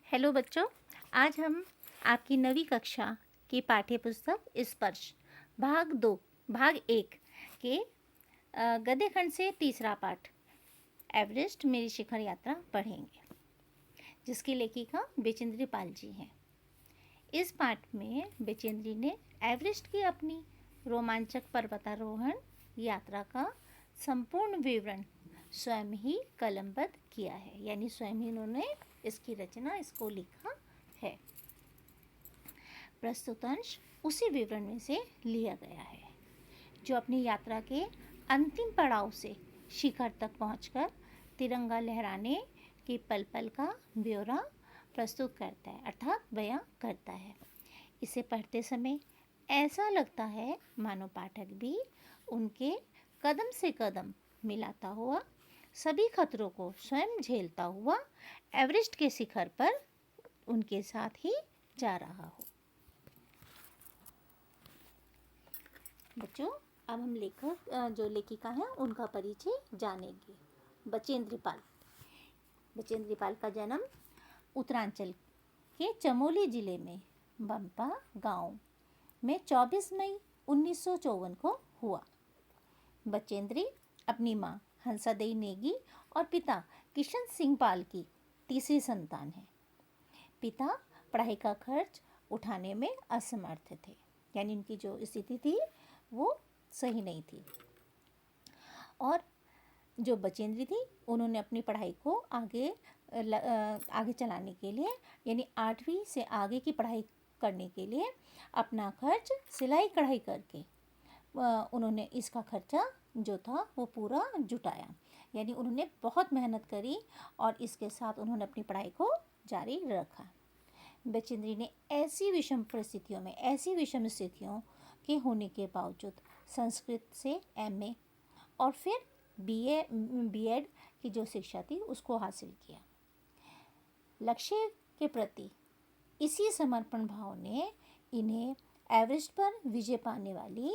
Hello बच्चों, आज हम आपकी 9वीं कक्षा की पाठ्य पुस्तक स्पर्श भाग 1 के गद्य खंड से तीसरा पाठ एवरेस्ट मेरी शिखर यात्रा पढ़ेंगे, जिसकी लेखिका बेचेंद्री पाल जी हैं। इस पाठ में बेचेंद्री ने एवरेस्ट की अपनी रोमांचक पर्वतारोहण यात्रा का संपूर्ण विवरण स्वयं ही कलमबद्ध किया है, यानी स्वयं ही उन्होंने इसकी रचना इसको लिखा है। प्रस्तुत अंश उसी विवरण में से लिया गया है, जो अपनी यात्रा के अंतिम पड़ाव से शिखर तक पहुंचकर तिरंगा लहराने के पल पल का ब्यौरा प्रस्तुत करता है, अर्थात बयां करता है। इसे पढ़ते समय ऐसा लगता है मानो पाठक भी उनके कदम से कदम मिलाता हुआ, सभी खतरों को स्वयं झेलता हुआ एवरेस्ट के शिखर पर उनके साथ ही जा रहा हो। बच्चों, अब हम जो लेखिका हैं उनका परिचय जानेंगे। बचेंद्री पाल का जन्म उत्तरांचल के चमोली जिले में बम्पा गांव में 24 मई 1954 को हुआ। बचेंद्री अपनी माँ हंसादेई नेगी और पिता किशन सिंह पाल की तीसरी संतान है। पिता पढ़ाई का खर्च उठाने में असमर्थ थे, यानी उनकी जो स्थिति थी वो सही नहीं थी। और जो बचेंद्री थी उन्होंने अपनी पढ़ाई को आगे चलाने के लिए, यानी 8वीं से आगे की पढ़ाई करने के लिए अपना खर्च सिलाई कढ़ाई करके उन्होंने इसका खर्चा जो था वो पूरा जुटाया, यानी उन्होंने बहुत मेहनत करी और इसके साथ उन्होंने अपनी पढ़ाई को जारी रखा। बचेंद्री ने ऐसी विषम स्थितियों के होने के बावजूद संस्कृत से MA और फिर BEd की जो शिक्षा थी उसको हासिल किया। लक्ष्य के प्रति इसी समर्पण भाव ने इन्हें एवरेस्ट पर विजय पाने वाली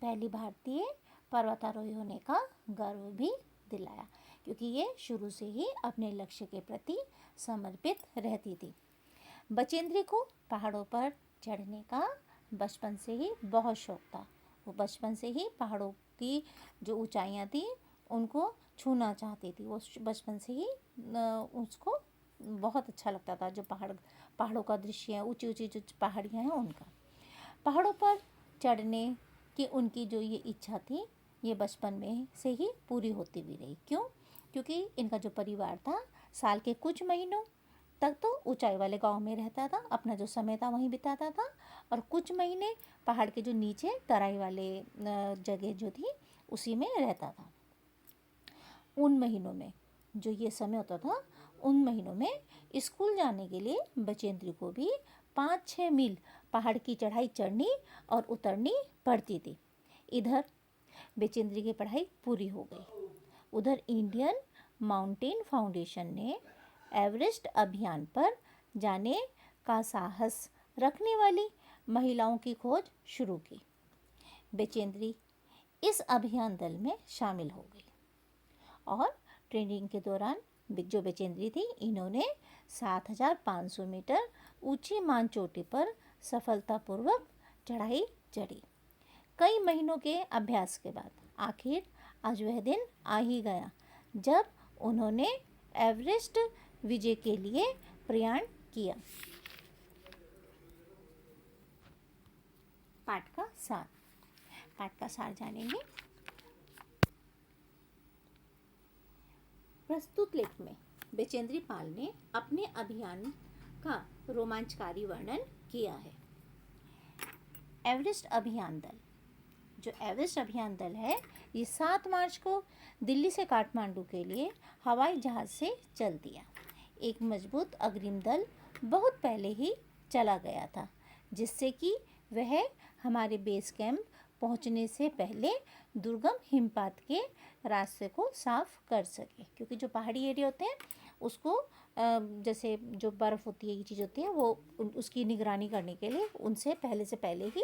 पहली भारतीय पर्वतारोही होने का गर्व भी दिलाया, क्योंकि ये शुरू से ही अपने लक्ष्य के प्रति समर्पित रहती थी। बचेंद्री को पहाड़ों पर चढ़ने का बचपन से ही बहुत शौक था। वो बचपन से ही पहाड़ों की जो ऊंचाइयां थी उनको छूना चाहती थी। वो बचपन से ही उसको बहुत अच्छा लगता था, जो पहाड़ों का दृश्य है, ऊंची ऊंची जो पहाड़ियाँ हैं उनका। पहाड़ों पर चढ़ने की उनकी जो ये इच्छा थी ये बचपन में से ही पूरी होती भी रही। क्यों? क्योंकि इनका जो परिवार था साल के कुछ महीनों तक तो ऊंचाई वाले गांव में रहता था, अपना जो समय था वहीं बिताता था, और कुछ महीने पहाड़ के जो नीचे तराई वाले जगह जो थी उसी में रहता था। उन महीनों में जो ये समय होता था, उन महीनों में स्कूल जाने के लिए बचेंद्री को भी 5-6 मील पहाड़ की चढ़ाई चढ़नी और उतरनी पड़ती थी। इधर बचेंद्री की पढ़ाई पूरी हो गई, उधर इंडियन माउंटेन फाउंडेशन ने एवरेस्ट अभियान पर जाने का साहस रखने वाली महिलाओं की खोज शुरू की। बचेंद्री इस अभियान दल में शामिल हो गई और ट्रेनिंग के दौरान जो बचेंद्री थी इन्होंने 7500 मीटर ऊंची मान चोटी पर सफलतापूर्वक चढ़ाई चढ़ी। कई महीनों के अभ्यास के बाद आखिर आज वह दिन आ ही गया जब उन्होंने एवरेस्ट विजय के लिए प्रयाण किया। पाठ का सार जानेंगे। प्रस्तुत लेख में बेचेंद्री पाल ने अपने अभियान का रोमांचकारी वर्णन किया है। एवरेस्ट अभियान दल, जो एवरेस्ट अभियान दल है, ये 7 मार्च को दिल्ली से काठमांडू के लिए हवाई जहाज़ से चल दिया। एक मजबूत अग्रिम दल बहुत पहले ही चला गया था, जिससे कि वह हमारे बेस कैंप पहुंचने से पहले दुर्गम हिमपात के रास्ते को साफ कर सके, क्योंकि जो पहाड़ी एरिया होते हैं उसको जैसे जो बर्फ़ होती है, ये चीज़ होती है, वो उसकी निगरानी करने के लिए उनसे पहले ही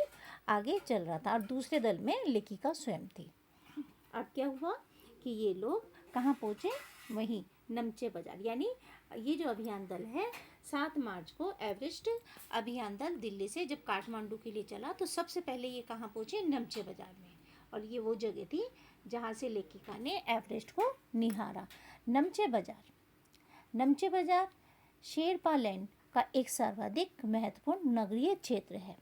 आगे चल रहा था। और दूसरे दल में लेखिका स्वयं थी। अब क्या हुआ कि ये लोग कहाँ पहुँचे? वहीं नमचे बाज़ार, यानी ये जो अभियान दल है 7 मार्च को एवरेस्ट अभियान दल दिल्ली से जब काठमांडू के लिए चला तो सबसे पहले ये कहाँ पहुँचे, नमचे बाजार में। और ये वो जगह थी जहाँ से लेखिका ने एवरेस्ट को निहारा। नमचे बाजार शेरपा लैंड का एक सर्वाधिक महत्वपूर्ण नगरीय क्षेत्र है।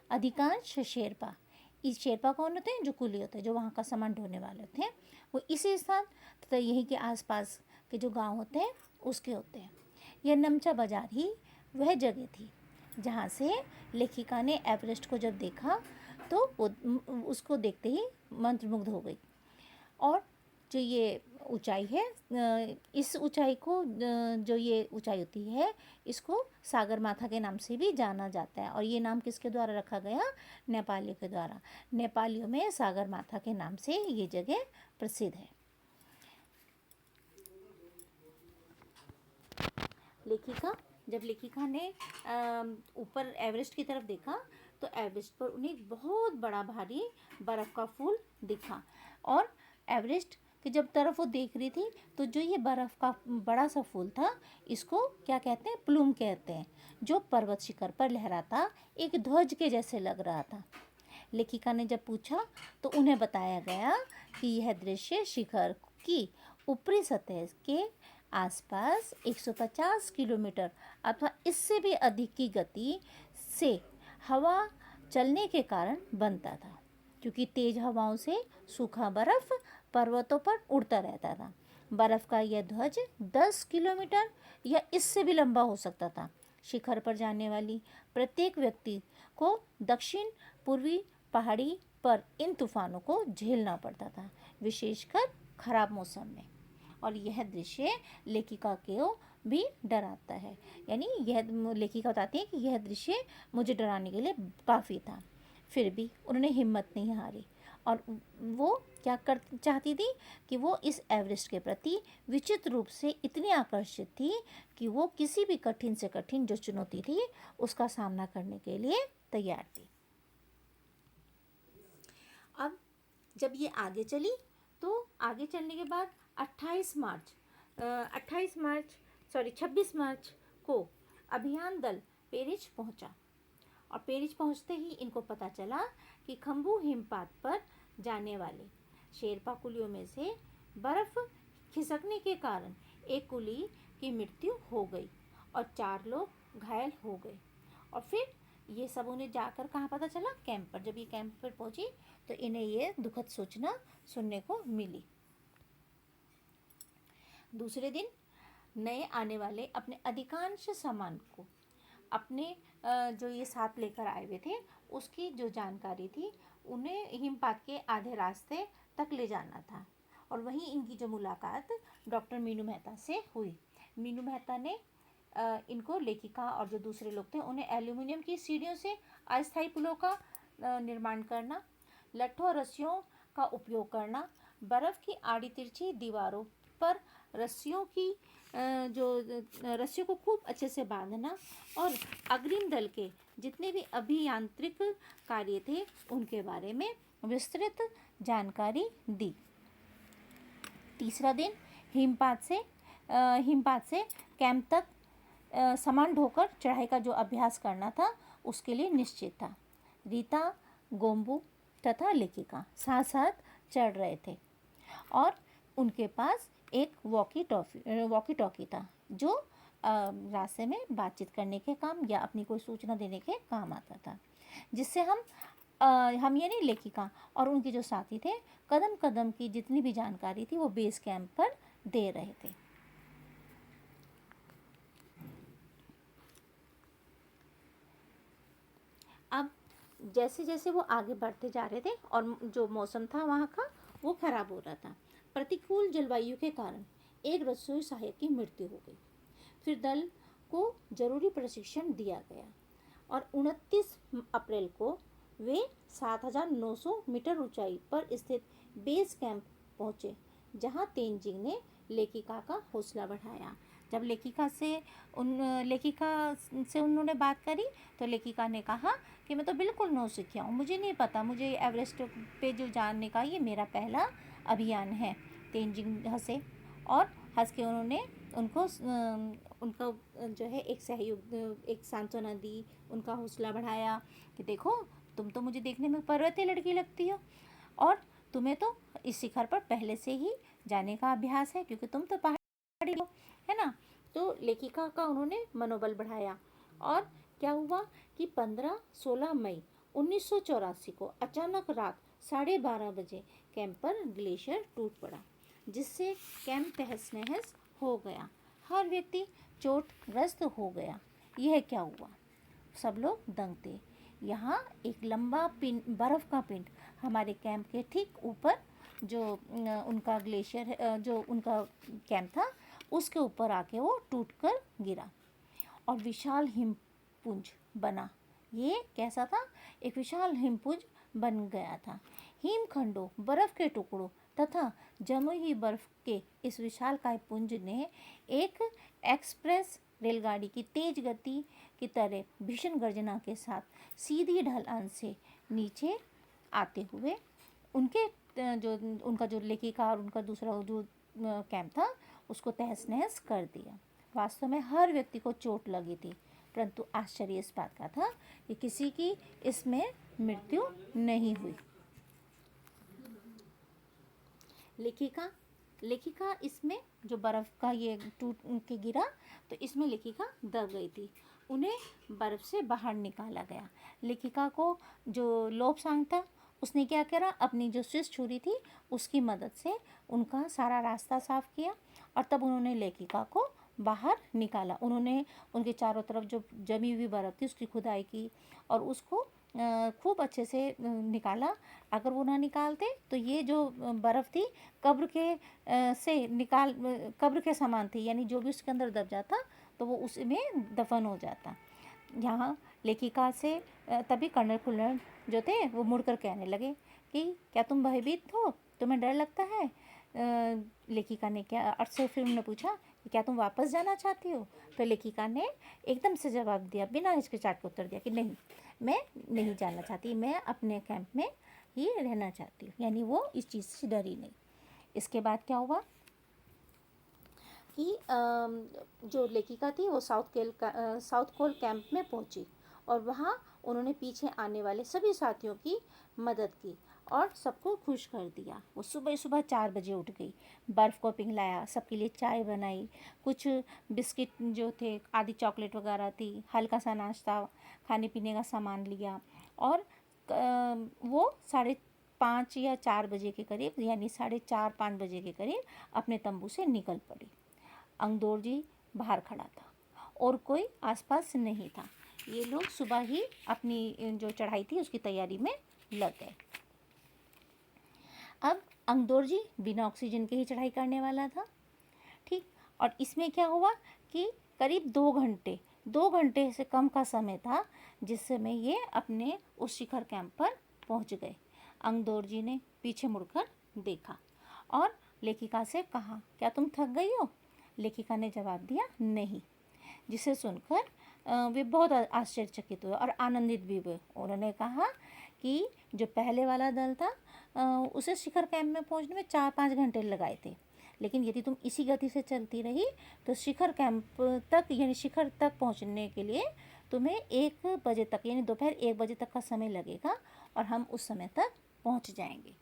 अधिकांश शेरपा, इस शेरपा कौन होते हैं, जो कुली होते हैं, जो वहाँ का सामान ढोने वाले होते हैं, वो इसी स्थान तथा यहीं के आसपास के जो गांव होते हैं उसके होते हैं। यह नमचा बाजार ही वह जगह थी जहाँ से लेखिका ने एवरेस्ट को जब देखा तो वो उसको देखते ही मंत्रमुग्ध हो गई। और जो ये ऊंचाई है, इस ऊंचाई को, जो ये ऊंचाई होती है, इसको सागरमाथा के नाम से भी जाना जाता है। और ये नाम किसके द्वारा रखा गया, नेपालियों के द्वारा। नेपालियों में सागरमाथा के नाम से ये जगह प्रसिद्ध है। जब लेखिका ने ऊपर एवरेस्ट की तरफ देखा तो एवरेस्ट पर उन्हें एक बहुत बड़ा भारी बर्फ़ का फूल दिखा। और एवरेस्ट कि जब तरफ वो देख रही थी तो जो ये बर्फ़ का बड़ा सा फूल था, इसको क्या कहते हैं, प्लूम कहते हैं, जो पर्वत शिखर पर लहराता एक ध्वज के जैसे लग रहा था। लेखिका ने जब पूछा तो उन्हें बताया गया कि यह दृश्य शिखर की ऊपरी सतह के आसपास 150 किलोमीटर अथवा इससे भी अधिक की गति से हवा चलने के कारण बनता था, क्योंकि तेज हवाओं से सूखा बर्फ़ पर्वतों पर उड़ता रहता था। बर्फ़ का यह ध्वज 10 किलोमीटर या इससे भी लंबा हो सकता था। शिखर पर जाने वाली प्रत्येक व्यक्ति को दक्षिण पूर्वी पहाड़ी पर इन तूफानों को झेलना पड़ता था, विशेषकर खराब मौसम में। और यह दृश्य लेखिका को भी डराता है, यानी यह लेखिका बताती है कि यह दृश्य मुझे डराने के लिए काफ़ी था। फिर भी उन्होंने हिम्मत नहीं हारी और वो क्या कर चाहती थी कि वो इस एवरेस्ट के प्रति विचित्र रूप से इतनी आकर्षित थी कि वो किसी भी कठिन से कठिन जो चुनौती थी उसका सामना करने के लिए तैयार थी। अब जब ये आगे चली तो आगे चलने के बाद 26 मार्च को अभियान दल पेरिच पहुंचा। और पेरिच पहुंचते ही इनको पता चला कि खम्बू हिमपात पर जाने वाले शेरपा कुलियों में से बर्फ़ खिसकने के कारण एक कुली की मृत्यु हो गई और 4 लोग घायल हो गए। और फिर ये सब उन्हें जाकर कहाँ पता चला, कैंप पर। जब ये कैंप पर पहुंची तो इन्हें ये दुखद सूचना सुनने को मिली। दूसरे दिन नए आने वाले अपने अधिकांश सामान को अपने जो ये साथ लेकर आए हुए थे उसकी जो जानकारी थी, उन्हें हिमपात के आधे रास्ते तक ले जाना था। और वहीं इनकी जो मुलाकात डॉक्टर मीनू मेहता से हुई। मीनू मेहता ने इनको, लेखिका और जो दूसरे लोग थे, उन्हें एल्यूमिनियम की सीढ़ियों से अस्थायी पुलों का निर्माण करना, लट्ठों और रस्सियों का उपयोग करना, बर्फ़ की आड़ी तिरछी दीवारों पर रस्सियों को खूब अच्छे से बांधना और अग्रिम दल के जितने भी अभियांत्रिक कार्य थे उनके बारे में विस्तृत जानकारी दी। तीसरा दिन हिमपात से कैंप तक सामान ढोकर चढ़ाई का जो अभ्यास करना था उसके लिए निश्चित था। रीता, गोम्बू तथा लेखिका साथ साथ चढ़ रहे थे और उनके पास एक वॉकी टॉकी था जो रास्ते में बातचीत करने के काम या अपनी कोई सूचना देने के काम आता था, जिससे हम यानी लेखिका और उनके जो साथी थे कदम कदम की जितनी भी जानकारी थी वो बेस कैंप पर दे रहे थे। अब जैसे जैसे वो आगे बढ़ते जा रहे थे और जो मौसम था वहाँ का वो खराब हो रहा था। प्रतिकूल जलवायु के कारण एक रसोई सहायक की मृत्यु हो गई। फिर दल को जरूरी प्रशिक्षण दिया गया और 29 अप्रैल को वे 7,900 मीटर ऊंचाई पर स्थित बेस कैंप पहुंचे, जहां तेनजिंग ने लेखिका का हौसला बढ़ाया। जब लेखिका से उन्होंने बात करी तो लेखिका ने कहा कि मैं तो बिल्कुल नौसिखिया हूँ, मुझे नहीं पता, मुझे एवरेस्ट पे जो जानने का ये मेरा पहला अभियान है। तेनजिंग हंसे और हंस के उन्होंने उनको उनको जो है एक सहयोग, एक सांत्वना दी, उनका हौसला बढ़ाया कि देखो तुम तो मुझे देखने में पर्वतीय लड़की लगती हो और तुम्हें तो इस शिखर पर पहले से ही जाने का अभ्यास है क्योंकि तुम तो पहाड़ी हो, है ना। तो लेखिका का उन्होंने मनोबल बढ़ाया और क्या हुआ कि 15-16 मई 1984 को अचानक रात 12:30 बजे कैंप पर ग्लेशियर टूट पड़ा, जिससे कैंप तहस नहस हो गया। हर व्यक्ति चोटग्रस्त हो गया। यह क्या हुआ? सब लोग दंग थे। यहाँ एक लंबा पिंड, बर्फ़ का पिंड हमारे कैंप के ठीक ऊपर, जो उनका ग्लेशियर, जो उनका कैंप था उसके ऊपर आके वो टूटकर गिरा और विशाल हिमपुंज बना। ये कैसा था? एक विशाल हिमपुंज बन गया था। हिमखंडों, बर्फ़ के टुकड़ों तथा जमी हुई बर्फ़ के इस विशालकाय पुंज ने एक एक्सप्रेस रेलगाड़ी की तेज गति की तरह भीषण गर्जना के साथ सीधी ढलान से नीचे आते हुए उनके जो उनका जो लेखिका और उनका दूसरा जो कैंप था उसको तहस नहस कर दिया। वास्तव में हर व्यक्ति को चोट लगी थी, परंतु आश्चर्य इस बात का था कि किसी की इसमें मृत्यु नहीं हुई। लेखिका इसमें जो बर्फ़ का ये टूट के गिरा तो इसमें लेखिका दब गई थी। उन्हें बर्फ़ से बाहर निकाला गया। लेखिका को जो लोब्सांग था उसने क्या करा, अपनी जो स्विस छुरी थी उसकी मदद से उनका सारा रास्ता साफ किया और तब उन्होंने लेखिका को बाहर निकाला। उन्होंने उनके चारों तरफ जो जमी हुई बर्फ़ थी उसकी खुदाई की और उसको खूब अच्छे से निकाला। अगर वो ना निकालते तो ये जो बर्फ़ थी कब्र के से निकाल कब्र के समान थी, यानी जो भी उसके अंदर दब जाता तो वो उसमें दफन हो जाता। यहाँ लेखिका से तभी कर्नल फुलर जो थे वो मुड़कर कहने लगे कि क्या तुम भयभीत हो, तुम्हें डर लगता है? लेखिका ने क्या अर्थ से फिर उन्होंने पूछा कि क्या तुम वापस जाना चाहती हो? तो लेखिका ने एकदम से जवाब दिया, बिना हिचकिचाहट के उत्तर दिया कि नहीं, मैं नहीं जाना चाहती, मैं अपने कैंप में ही रहना चाहती हूँ। यानी वो इस चीज़ से डरी नहीं। इसके बाद क्या हुआ कि जो लेखिका थी वो साउथ कोल कैंप में पहुंची और वहाँ उन्होंने पीछे आने वाले सभी साथियों की मदद की और सबको खुश कर दिया। वो सुबह सुबह 4 बजे उठ गई, बर्फ़ को पिघलाया, सबके लिए चाय बनाई, कुछ बिस्किट जो थे, आधी चॉकलेट वगैरह थी, हल्का सा नाश्ता, खाने पीने का सामान लिया और वो 5:30 या 4 बजे के करीब, यानी 4:30-5 बजे के करीब अपने तंबू से निकल पड़ी। अंगदोरजी बाहर खड़ा था और कोई आसपास नहीं था। ये लोग सुबह ही अपनी जो चढ़ाई थी उसकी तैयारी में लग गए। अब अंगदोरजी बिना ऑक्सीजन के ही चढ़ाई करने वाला था, ठीक। और इसमें क्या हुआ कि करीब 2 घंटे से कम का समय था जिस समय ये अपने उस शिखर कैंप पर पहुंच गए। अंगदोरजी ने पीछे मुड़कर देखा और लेखिका से कहा, क्या तुम थक गई हो? लेखिका ने जवाब दिया, नहीं। जिसे सुनकर वे बहुत आश्चर्यचकित हुए और आनंदित भी हुए। उन्होंने कहा कि जो पहले वाला दल था उसे शिखर कैंप में पहुंचने में 4-5 घंटे लगाए थे, लेकिन यदि तुम इसी गति से चलती रही तो शिखर कैंप तक, यानी शिखर तक पहुंचने के लिए तुम्हें 1 बजे तक, यानी दोपहर 1 बजे तक का समय लगेगा और हम उस समय तक पहुंच जाएंगे।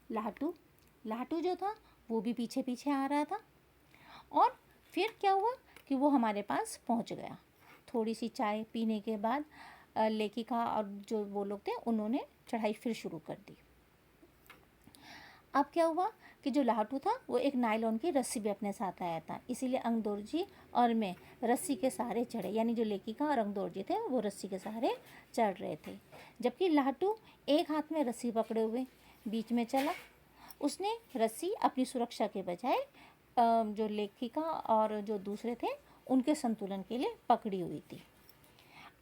लाटू जो था वो भी पीछे पीछे आ रहा था और फिर क्या हुआ कि वो हमारे पास पहुंच गया। थोड़ी सी चाय पीने के बाद लेखिका और जो वो लोग थे उन्होंने चढ़ाई फिर शुरू कर दी। अब क्या हुआ कि जो लाटू था वो एक नायलॉन की रस्सी भी अपने साथ आया था, इसीलिए अंगदोरजी और मैं रस्सी के सहारे चढ़े, यानी जो लेखिका और अंगदोरजी थे वो रस्सी के सहारे चढ़ रहे थे, जबकि लाटू एक हाथ में रस्सी पकड़े हुए बीच में चला। उसने रस्सी अपनी सुरक्षा के बजाय जो लेखिका और जो दूसरे थे उनके संतुलन के लिए पकड़ी हुई थी।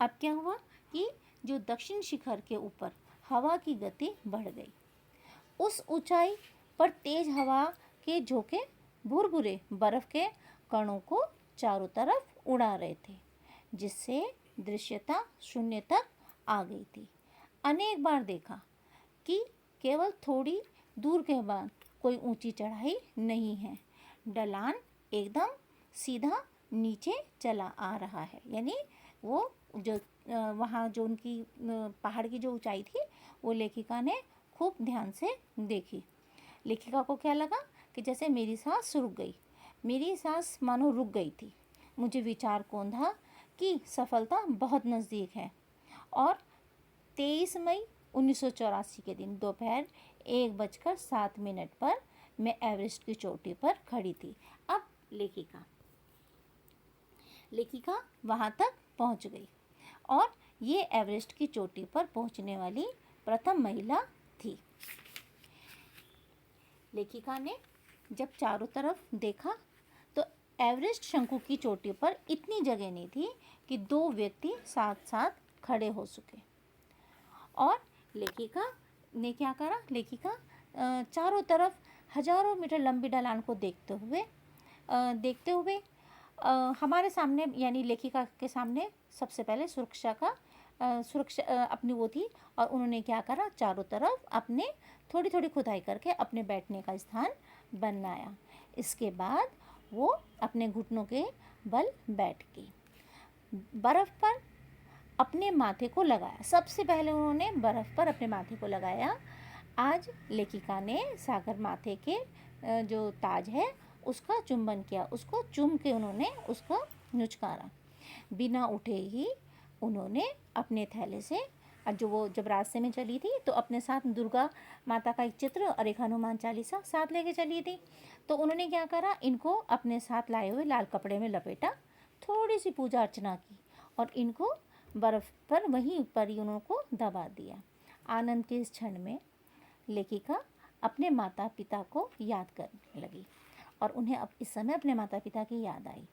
अब क्या हुआ कि जो दक्षिण शिखर के ऊपर हवा की गति बढ़ गई। उस ऊंचाई पर तेज हवा के झोंके भुरभुरे बर्फ के कणों को चारों तरफ उड़ा रहे थे, जिससे दृश्यता शून्य तक आ गई थी। अनेक बार देखा कि केवल थोड़ी दूर के बाद कोई ऊंची चढ़ाई नहीं है। ढलान एकदम सीधा नीचे चला आ रहा है, यानी वो जो वहाँ जो उनकी पहाड़ की जो ऊंचाई थी वो लेखिका ने खूब ध्यान से देखी। लेखिका को क्या लगा कि जैसे मेरी सांस रुक गई, मेरी सांस मानो रुक गई थी। मुझे विचार कौंधा कि सफलता बहुत नज़दीक है। और 23 मई 1984 के दिन दोपहर 1:07 पर मैं एवरेस्ट की चोटी पर खड़ी थी। अब लेखिका वहाँ तक पहुँच गई और ये एवरेस्ट की चोटी पर पहुँचने वाली प्रथम महिला थी। लेखिका ने जब चारों तरफ देखा तो एवरेस्ट शंकु की चोटी पर इतनी जगह नहीं थी कि 2 व्यक्ति साथ साथ खड़े हो सके। और लेखिका ने क्या करा, लेखिका चारों तरफ हजारों मीटर लंबी ढलान को देखते हुए हमारे सामने यानी लेखिका के सामने सबसे पहले सुरक्षा अपनी वो थी। और उन्होंने क्या करा, चारों तरफ अपने थोड़ी थोड़ी खुदाई करके अपने बैठने का स्थान बनाया। इसके बाद वो अपने घुटनों के बल बैठ गई। बर्फ़ पर अपने माथे को लगाया। सबसे पहले उन्होंने बर्फ़ पर अपने माथे को लगाया। आज लेखिका ने सागर माथे के जो ताज है उसका चुंबन किया, उसको चूम के उन्होंने उसको नुचकारा। बिना उठे ही उन्होंने अपने थैले से जब रास्ते में चली थी तो अपने साथ दुर्गा माता का एक चित्र और एक हनुमान चालीसा साथ लेके चली थी। तो उन्होंने क्या करा, इनको अपने साथ लाए हुए लाल कपड़े में लपेटा, थोड़ी सी पूजा अर्चना की और इनको बर्फ़ पर वहीं ऊपर ही उनको दबा दिया। आनंद के इस क्षण में लेखिका अपने माता पिता को याद करने लगी और उन्हें अब इस समय अपने माता पिता की याद आई।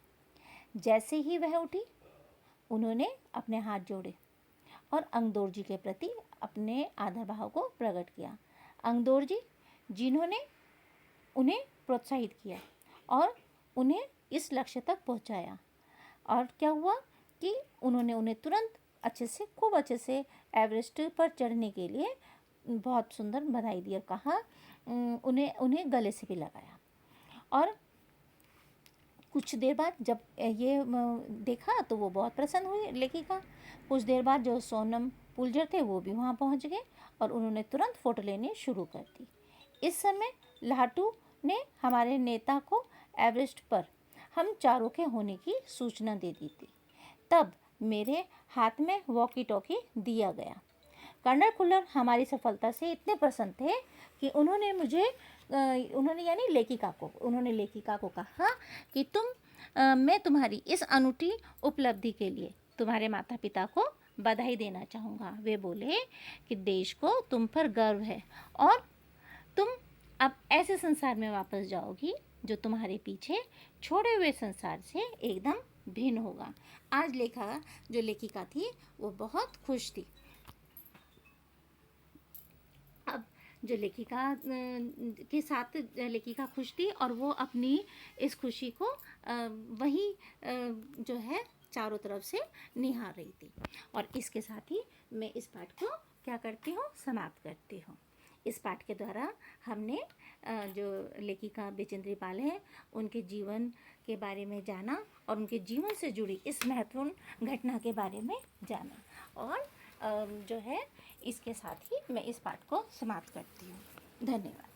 जैसे ही वह उठी उन्होंने अपने हाथ जोड़े और अंगदोर जी के प्रति अपने आदर भाव को प्रकट किया। अंगदोर जी जिन्होंने उन्हें प्रोत्साहित किया और उन्हें इस लक्ष्य तक पहुंचाया। और क्या हुआ कि उन्होंने उन्हें तुरंत खूब अच्छे से एवरेस्ट पर चढ़ने के लिए बहुत सुंदर बधाई दी और कहा, उन्हें गले से भी लगाया। और कुछ देर बाद जब ये देखा तो वो बहुत प्रसन्न हुई लेखिका। कुछ देर बाद जो सोनम पुलजर थे वो भी वहाँ पहुँच गए और उन्होंने तुरंत फ़ोटो लेने शुरू कर दी। इस समय लाटू ने हमारे नेता को एवरेस्ट पर हम चारों के होने की सूचना दे दी थी। तब मेरे हाथ में वॉकी टॉकी दिया गया। कर्नल कुल्लर हमारी सफलता से इतने प्रसन्न थे कि उन्होंने यानी लेखिका को कहा कि मैं तुम्हारी इस अनूठी उपलब्धि के लिए तुम्हारे माता पिता को बधाई देना चाहूँगा। वे बोले कि देश को तुम पर गर्व है और तुम अब ऐसे संसार में वापस जाओगी जो तुम्हारे पीछे छोड़े हुए संसार से एकदम भिन्न होगा। आज लेखिका थी वो बहुत खुश थी। अब जो लेखिका के साथ लेखिका खुश थी और वो अपनी इस खुशी को वही जो है चारों तरफ से निहार रही थी। और इसके साथ ही मैं इस पाठ को क्या करती हूँ, समाप्त करती हूँ। इस पाठ के द्वारा हमने जो लेखिका बचेंद्री पाल है उनके जीवन के बारे में जाना और उनके जीवन से जुड़ी इस महत्वपूर्ण घटना के बारे में जाना। और जो है इसके साथ ही मैं इस पाठ को समाप्त करती हूँ। धन्यवाद।